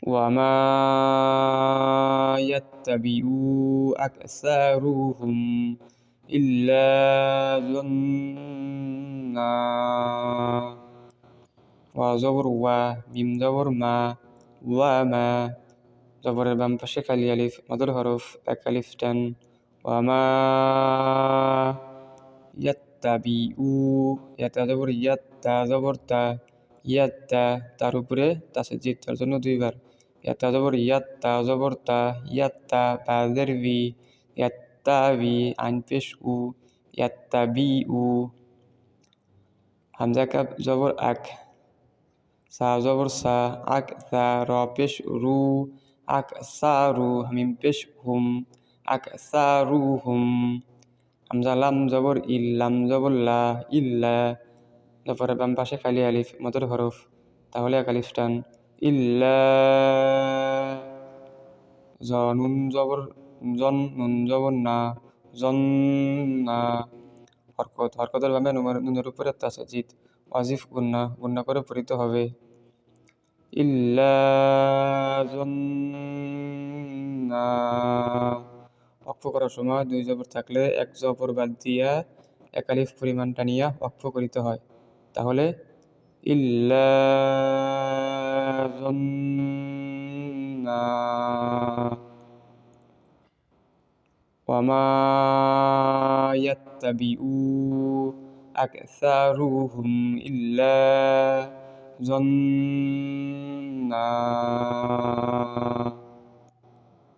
وما يتبع أكثرهم إلا ظنا وزبر وميم زبر ما وما জবরের বাম পাশে খালি আলিফ মধুর হরফ এক আলিফ টান ওয়ামা ইয়াত্তাবিউ ইয়াতা জবর ইয়াত্তা জবর তা ইয়াত্তা তার উপরে তাসজিদ তার জন্য দুইবার ইয়াতা জবর ইয়াত্তা জবর তা ইয়াত্তা বাদের ভি ইয়াত্তাবি আইন পেশ উ ইয়াত্তাবিউ হামজা কাব জবর আক সা জবর সা আক সা র পেশ রু আক সারু হামিম পেশ হুম আক সারু হুম হামজা লাম জবর ইল লাম জবর লা ইল্লা তারপরে বাম পাশে খালি আলিফ মধুর হরফ তাহলে এক আলিফ টান ইল্লা নুন জবর জন নুন জবর না জন না হরকতের বামে নুনের উপরে তাসজিদ ওয়াজিফ গুন্না করে পড়িতে হবে ইল্লা জন্না ওয়াকফ করার সময় দুই জবর থাকলে এক জবর বাদ দিয়া এক আলিফ পরিমাণ টানিয়া ওয়াকফ করিতে হয় তাহলে ইল্লা জন্না ওয়ামা ইয়াত্তাবিউ আকসারুহুম ইল্লা জন্না